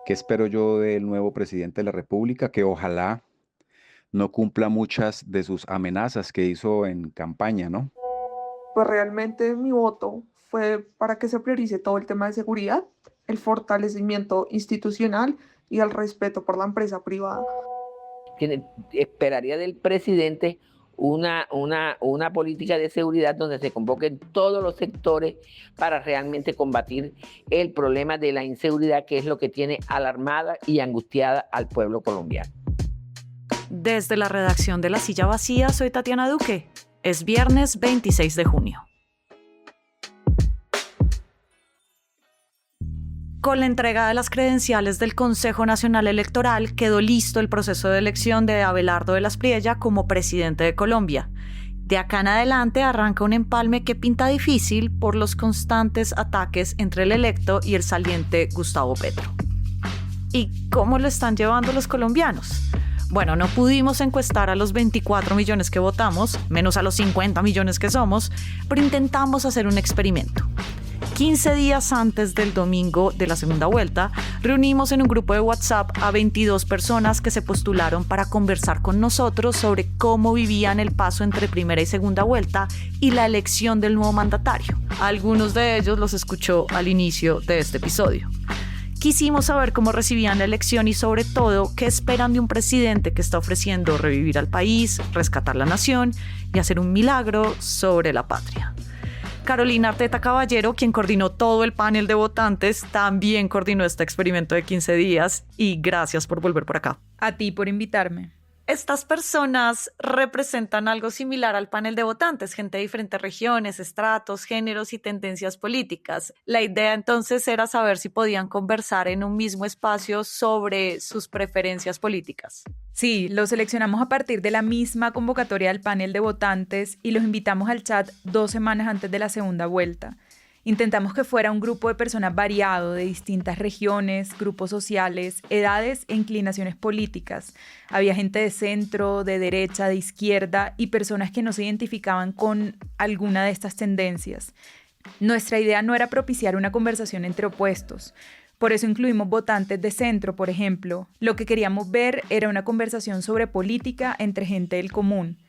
¿Qué espero yo del nuevo presidente de la República? Que ojalá no cumpla muchas de sus amenazas que hizo en campaña, ¿no? Pues realmente mi voto fue para que se priorice todo el tema de seguridad, el fortalecimiento institucional y el respeto por la empresa privada. Esperaría del presidente una política de seguridad donde se convoquen todos los sectores para realmente combatir el problema de la inseguridad, que es lo que tiene alarmada y angustiada al pueblo colombiano. Desde la redacción de La Silla Vacía, soy Tatiana Duque. Es viernes 26 de junio. Con la entrega de las credenciales del Consejo Nacional Electoral, quedó listo el proceso de elección de Abelardo de las Priella como presidente de Colombia. De acá en adelante arranca un empalme que pinta difícil por los constantes ataques entre el electo y el saliente Gustavo Petro. ¿Y cómo lo están llevando los colombianos? Bueno, no pudimos encuestar a los 24 millones que votamos, menos a los 50 millones que somos, pero intentamos hacer un experimento. 15 días antes del domingo de la segunda vuelta, reunimos en un grupo de WhatsApp a 22 personas que se postularon para conversar con nosotros sobre cómo vivían el paso entre primera y segunda vuelta y la elección del nuevo mandatario. Algunos de ellos los escuchó al inicio de este episodio. Quisimos saber cómo recibían la elección y sobre todo qué esperan de un presidente que está ofreciendo revivir al país, rescatar la nación y hacer un milagro sobre la patria. Carolina Arteta Caballero, quien coordinó todo el panel de votantes, también coordinó este experimento de 15 días y gracias por volver por acá. A ti por invitarme. Estas personas representan algo similar al panel de votantes, gente de diferentes regiones, estratos, géneros y tendencias políticas. La idea entonces era saber si podían conversar en un mismo espacio sobre sus preferencias políticas. Sí, los seleccionamos a partir de la misma convocatoria del panel de votantes y los invitamos al chat 2 semanas antes de la segunda vuelta. Intentamos que fuera un grupo de personas variado, de distintas regiones, grupos sociales, edades e inclinaciones políticas. Había gente de centro, de derecha, de izquierda y personas que no se identificaban con alguna de estas tendencias. Nuestra idea no era propiciar una conversación entre opuestos. Por eso incluimos votantes de centro, por ejemplo. Lo que queríamos ver era una conversación sobre política entre gente del común.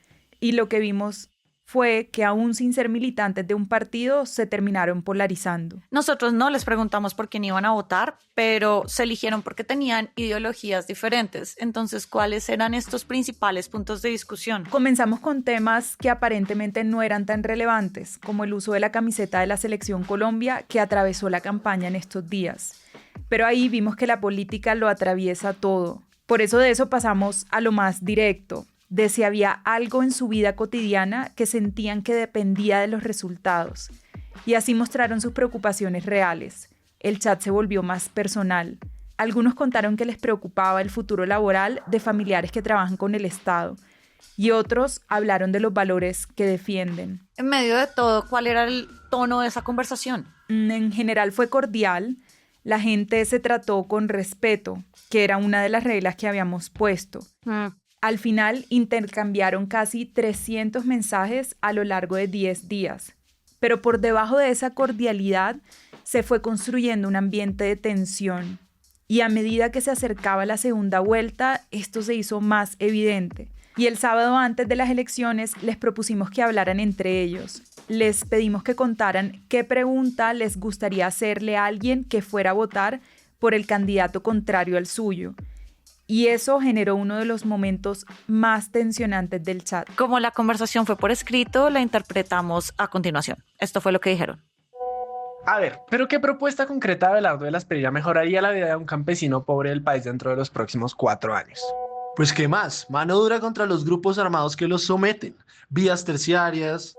Y lo que vimos fue que aún sin ser militantes de un partido se terminaron polarizando. Nosotros no les preguntamos por quién iban a votar, pero se eligieron porque tenían ideologías diferentes. Entonces, ¿cuáles eran estos principales puntos de discusión? Comenzamos con temas que aparentemente no eran tan relevantes, como el uso de la camiseta de la Selección Colombia que atravesó la campaña en estos días. Pero ahí vimos que la política lo atraviesa todo. Por eso de eso pasamos a lo más directo, de si había algo en su vida cotidiana que sentían que dependía de los resultados. Y así mostraron sus preocupaciones reales. El chat se volvió más personal. Algunos contaron que les preocupaba el futuro laboral de familiares que trabajan con el Estado. Y otros hablaron de los valores que defienden. En medio de todo, ¿cuál era el tono de esa conversación? En general fue cordial. La gente se trató con respeto, que era una de las reglas que habíamos puesto. Al final intercambiaron casi 300 mensajes a lo largo de 10 días. Pero por debajo de esa cordialidad se fue construyendo un ambiente de tensión. Y a medida que se acercaba la segunda vuelta, esto se hizo más evidente. Y el sábado antes de las elecciones les propusimos que hablaran entre ellos. Les pedimos que contaran qué pregunta les gustaría hacerle a alguien que fuera a votar por el candidato contrario al suyo. Y eso generó uno de los momentos más tensionantes del chat. Como la conversación fue por escrito, la interpretamos a continuación. Esto fue lo que dijeron. A ver, ¿pero qué propuesta concreta de Abelardo de las Perillas mejoraría la vida de un campesino pobre del país dentro de los próximos 4 años? Pues qué más, mano dura contra los grupos armados que los someten, vías terciarias.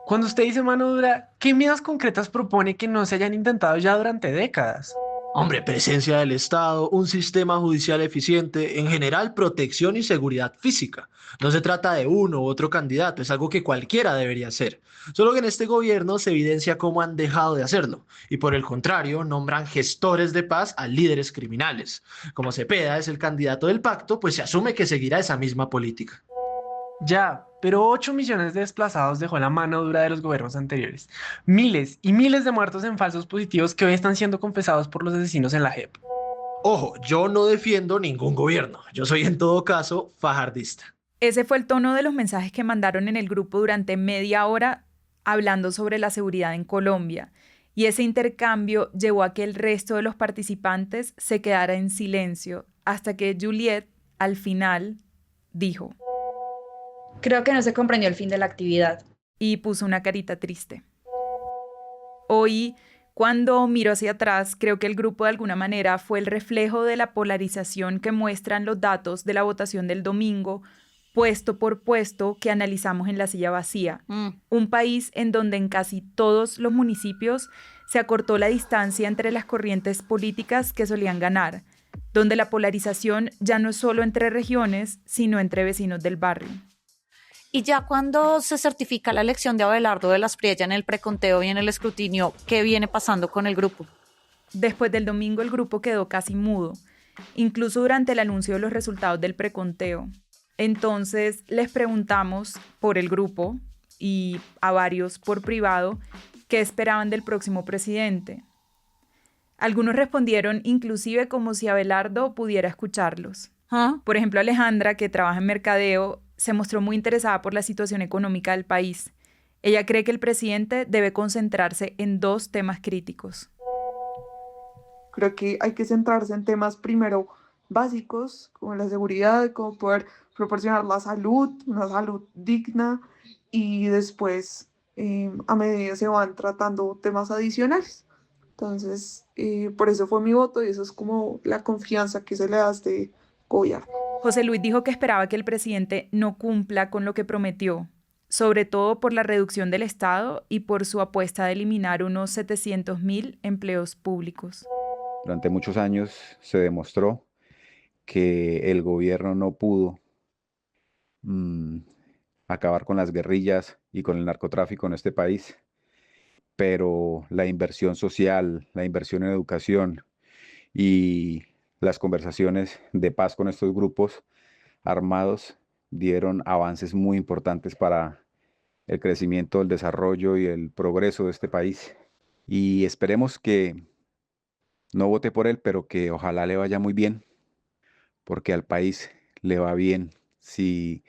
Cuando usted dice mano dura, ¿qué medidas concretas propone que no se hayan intentado ya durante décadas? Hombre, presencia del Estado, un sistema judicial eficiente, en general protección y seguridad física. No se trata de uno u otro candidato, es algo que cualquiera debería hacer. Solo que en este gobierno se evidencia cómo han dejado de hacerlo y por el contrario nombran gestores de paz a líderes criminales. Como Cepeda es el candidato del pacto, pues se asume que seguirá esa misma política. Ya, pero 8 millones de desplazados dejó la mano dura de los gobiernos anteriores. Miles y miles de muertos en falsos positivos que hoy están siendo confesados por los asesinos en la JEP. Ojo, yo no defiendo ningún gobierno. Yo soy en todo caso fajardista. Ese fue el tono de los mensajes que mandaron en el grupo durante media hora hablando sobre la seguridad en Colombia. Y ese intercambio llevó a que el resto de los participantes se quedara en silencio hasta que Juliet, al final, dijo: Creo que no se comprendió el fin de la actividad. Y puso una carita triste. Hoy, cuando miro hacia atrás, creo que el grupo de alguna manera fue el reflejo de la polarización que muestran los datos de la votación del domingo, puesto por puesto, que analizamos en la silla vacía. Un país en donde en casi todos los municipios se acortó la distancia entre las corrientes políticas que solían ganar, donde la polarización ya no es solo entre regiones, sino entre vecinos del barrio. Y ya cuando se certifica la elección de Abelardo de las Priella en el preconteo y en el escrutinio, ¿qué viene pasando con el grupo? Después del domingo el grupo quedó casi mudo, incluso durante el anuncio de los resultados del preconteo. Entonces les preguntamos por el grupo y a varios por privado qué esperaban del próximo presidente. Algunos respondieron inclusive como si Abelardo pudiera escucharlos. Por ejemplo, Alejandra, que trabaja en mercadeo, se mostró muy interesada por la situación económica del país. Ella cree que el presidente debe concentrarse en 2 temas críticos. Creo que hay que centrarse en temas primero básicos, como la seguridad, como poder proporcionar la salud, una salud digna, y después a medida se van tratando temas adicionales. Entonces, por eso fue mi voto y eso es como la confianza que se le da a este gobierno. José Luis dijo que esperaba que el presidente no cumpla con lo que prometió, sobre todo por la reducción del Estado y por su apuesta de eliminar unos 700.000 empleos públicos. Durante muchos años se demostró que el gobierno no pudo acabar con las guerrillas y con el narcotráfico en este país, pero la inversión social, la inversión en educación y las conversaciones de paz con estos grupos armados dieron avances muy importantes para el crecimiento, el desarrollo y el progreso de este país. Y esperemos que no vote por él, pero que ojalá le vaya muy bien, porque al país le va bien si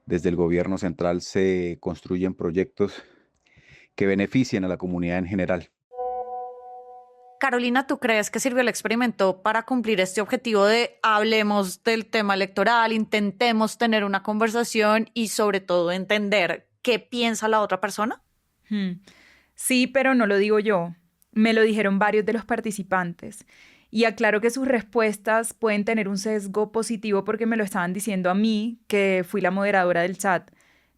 desde el gobierno central se construyen proyectos que beneficien a la comunidad en general. Carolina, ¿tú crees que sirvió el experimento para cumplir este objetivo de hablemos del tema electoral, intentemos tener una conversación y sobre todo entender qué piensa la otra persona? Sí, pero no lo digo yo. Me lo dijeron varios de los participantes. Y aclaro que sus respuestas pueden tener un sesgo positivo porque me lo estaban diciendo a mí, que fui la moderadora del chat.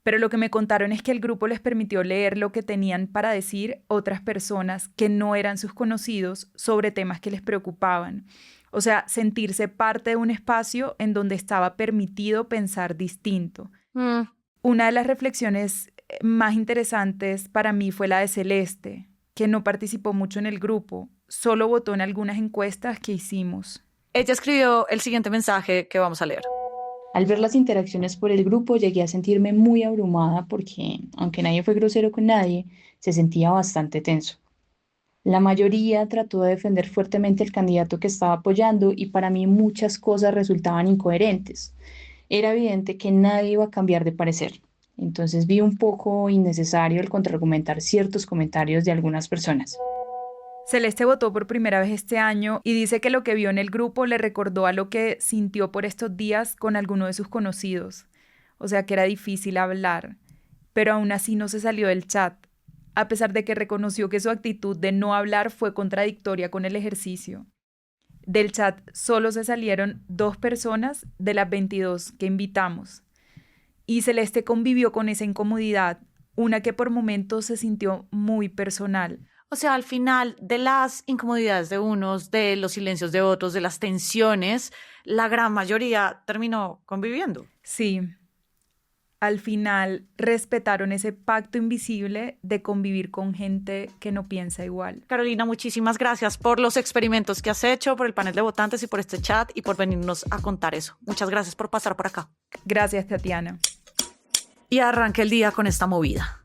Pero lo que me contaron es que el grupo les permitió leer lo que tenían para decir otras personas que no eran sus conocidos sobre temas que les preocupaban. O sea, sentirse parte de un espacio en donde estaba permitido pensar distinto. Una de las reflexiones más interesantes para mí fue la de Celeste, que no participó mucho en el grupo, solo votó en algunas encuestas que hicimos. Ella escribió el siguiente mensaje que vamos a leer. Al ver las interacciones por el grupo llegué a sentirme muy abrumada porque, aunque nadie fue grosero con nadie, se sentía bastante tenso. La mayoría trató de defender fuertemente el candidato que estaba apoyando y para mí muchas cosas resultaban incoherentes. Era evidente que nadie iba a cambiar de parecer. Entonces vi un poco innecesario el contraargumentar ciertos comentarios de algunas personas. Celeste votó por primera vez este año y dice que lo que vio en el grupo le recordó a lo que sintió por estos días con alguno de sus conocidos. O sea que era difícil hablar, pero aún así no se salió del chat, a pesar de que reconoció que su actitud de no hablar fue contradictoria con el ejercicio. Del chat solo se salieron 2 personas de las 22 que invitamos. Y Celeste convivió con esa incomodidad, una que por momentos se sintió muy personal. O sea, al final de las incomodidades de unos, de los silencios de otros, de las tensiones, la gran mayoría terminó conviviendo. Sí. Al final respetaron ese pacto invisible de convivir con gente que no piensa igual. Carolina, muchísimas gracias por los experimentos que has hecho, por el panel de votantes y por este chat y por venirnos a contar eso. Muchas gracias por pasar por acá. Gracias, Tatiana. Y arranca el día con esta movida.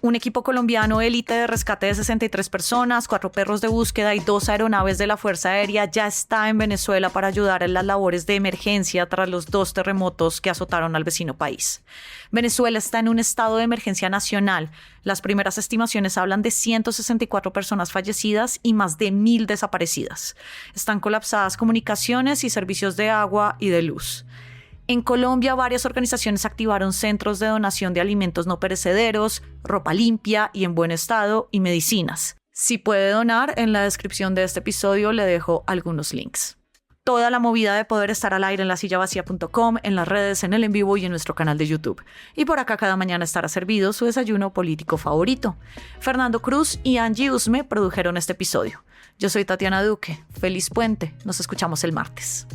Un equipo colombiano élite de rescate de 63 personas, 4 perros de búsqueda y 2 aeronaves de la Fuerza Aérea ya está en Venezuela para ayudar en las labores de emergencia tras los 2 terremotos que azotaron al vecino país. Venezuela está en un estado de emergencia nacional. Las primeras estimaciones hablan de 164 personas fallecidas y más de 1.000 desaparecidas. Están colapsadas comunicaciones y servicios de agua y de luz. En Colombia, varias organizaciones activaron centros de donación de alimentos no perecederos, ropa limpia y en buen estado y medicinas. Si puede donar, en la descripción de este episodio le dejo algunos links. Toda la movida de poder estar al aire en lasillavacía.com, en las redes, en el en vivo y en nuestro canal de YouTube. Y por acá cada mañana estará servido su desayuno político favorito. Fernando Cruz y Angie Usme produjeron este episodio. Yo soy Tatiana Duque. Feliz puente. Nos escuchamos el martes.